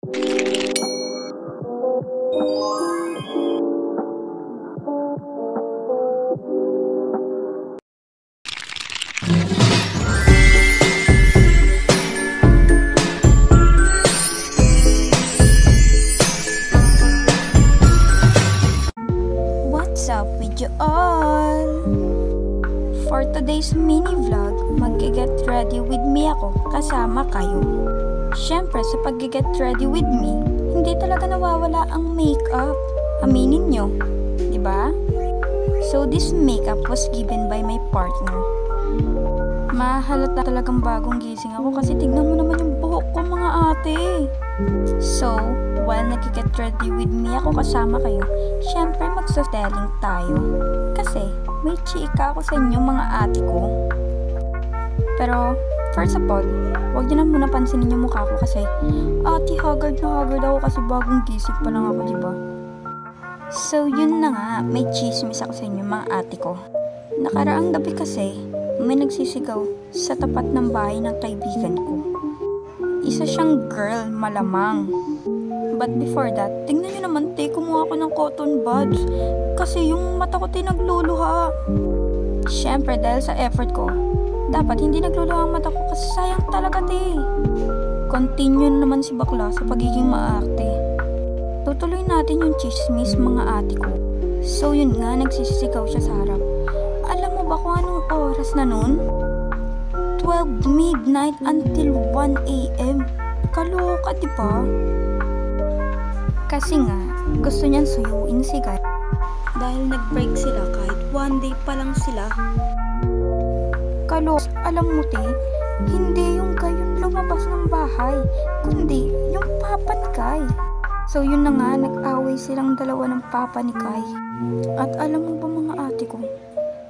What's up with you all? For today's mini vlog, mag-get ready with me ako kasama kayo. Syempre sa pag-get ready with me, hindi talaga nawawala ang makeup. Aminin nyo, di ba? So this makeup was given by my partner. Mahalata talagang bagong gising ako kasi tignan mo naman yung buhok ko mga ate. So, while nag-get ready with me ako kasama kayo, syempre magsustelling tayo. Kasi may chika ako sa inyo mga ate ko. Pero, first of all, huwag nyo na muna pansinin yung mukha ko kasi ate, haggard na haggard ako kasi bagong gising pa lang ako, diba? So, yun na nga, may chismis ako sa inyo mga ate ko. Nakaraang gabi kasi, may nagsisigaw sa tapat ng bahay ng kaibigan ko. Isa siyang girl, malamang. But before that, tingnan nyo naman, kumuha ko ng cotton buds. Kasi yung mata ko nagluluha. Siyempre, dahil sa effort ko, dapat hindi nagluluha ang mata ko kasi sayang talaga Continue naman si bakla sa pagiging maarte. Tutuloy natin yung chismis mga ate ko. So yun nga, nagsisisigaw siya sa harap. Alam mo ba kung anong oras na nun? 12 midnight until 1 AM. Kaloka, diba? Kasi nga, gusto niyang suyuin si Guy. Dahil nag-break sila kahit 1 day pa lang sila. Kaloka, alam mo hindi yung Guy yung lumabas ng bahay, kundi yung papa ni Guy. So yun na nga, nag-away silang dalawa ng papa ni Guy. At alam mo ba mga ate ko,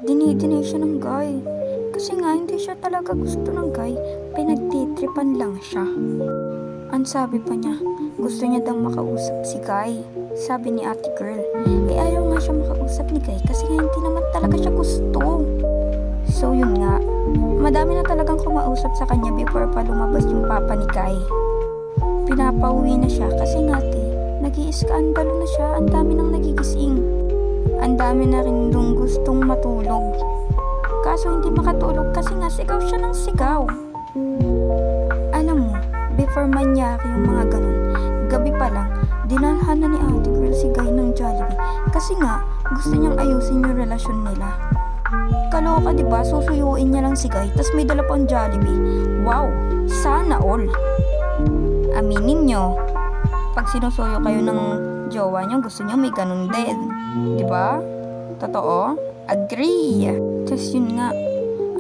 dinidinay siya ng Guy. Kasi nga, hindi siya talaga gusto ng Guy. Pinagtitripan lang siya. Ang sabi pa niya, gusto niya daw makausap si Guy. Sabi ni ate girl. Ayaw nga siya makausap ni Guy kasi nga hindi naman talaga siya gusto. So yun nga, madami na talagang kumausap sa kanya before pa lumabas yung papa ni Guy. Pinapauwi na siya kasi nga nag-i-skandalo na siya. Ang dami nang nagigising. Ang dami na rin dong gustong matulog. Kaso hindi makatulog kasi nga sigaw siya ng sigaw. Alam mo, before mangyari yung mga ganun, gabi pa lang, dinalhan na ni ate girl si Guy ng Jollibee kasi nga gusto niyang ayusin yung relasyon nila. Kaloka diba, susuyuin niya lang si Guy tas may dala pang Jollibee. Wow, sana all. Aminin nyo, pag sinusuyo kayo ng jowa nyo, gusto nyo may ganun din, diba? Totoo? Agree! Just yun nga,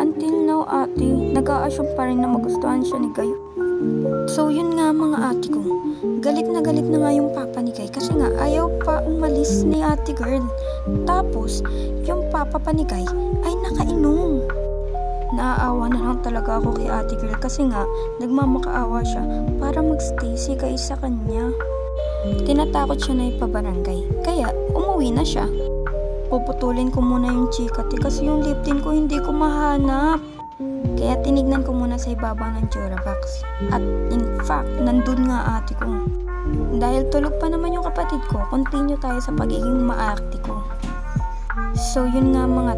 until now ate, nag-a-assume pa rin na magustuhan siya ni Guy. So yun nga mga ate ko, galit na nga yung papa ni Guy kasi nga ayaw pa umalis ni ate girl. Tapos, yung papa pa ni Guy ay nakainom. Naaawa na lang talaga ako kay ate girl kasi nga nagmamakaawa siya para magstay si Guy sa kanya. Tinatakot siya na ipabarangay, kaya umuwi na siya. Puputulin ko muna yung chika kasi yung lip tint ko hindi ko mahanap. Kaya tinignan ko muna sa ibabaw ng Durabox. At in fact, nandun nga ate ko. Dahil tulog pa naman yung kapatid ko, continue tayo sa pagiging maarte ko. So yun nga mga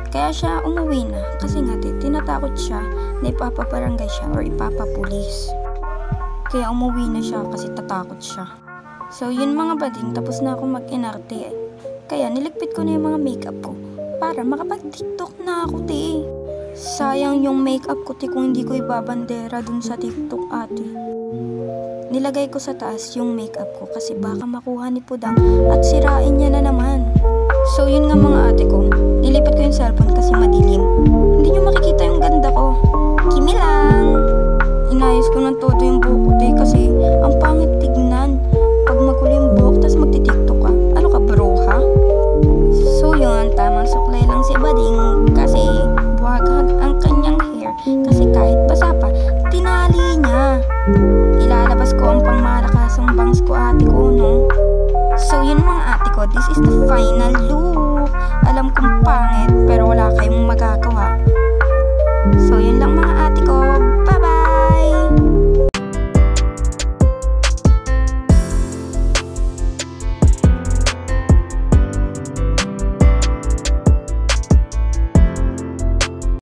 kaya siya umuwi na kasi nga tinatakot siya na ipapabarangay siya or ipapapulis. Kaya umuwi na siya kasi tatakot siya. So yun mga bading, tapos na ako mag-inarte. Kaya niligpit ko na yung mga makeup ko para makapag-tiktok na ako Sayang yung makeup ko kung hindi ko ibabandera dun sa TikTok ate. Nilagay ko sa taas yung makeup ko kasi baka makuha ni Pudang at sirain niya na naman. So yun nga mga ate ko, nilipat ko yung cellphone kasi madilim. Hindi nyo makikita yung ganda ko. Kimi lang! Inayos ko ng todo yung buhok ko kasi ang pangit tignan. Pag magulo yung buhok tas magti-tiktok ka, ano ka bro ha? So yun, tamang suklay lang si Bading kasi buhagag ang kanyang hair kasi kahit basa pa, tinali niya. Ilalabas ko ang pangmalakasang bangs ko ate ko, no? So yun mga ate ko, this is the final look. Alam kong pangit pero wala kayong magagawa. So yun lang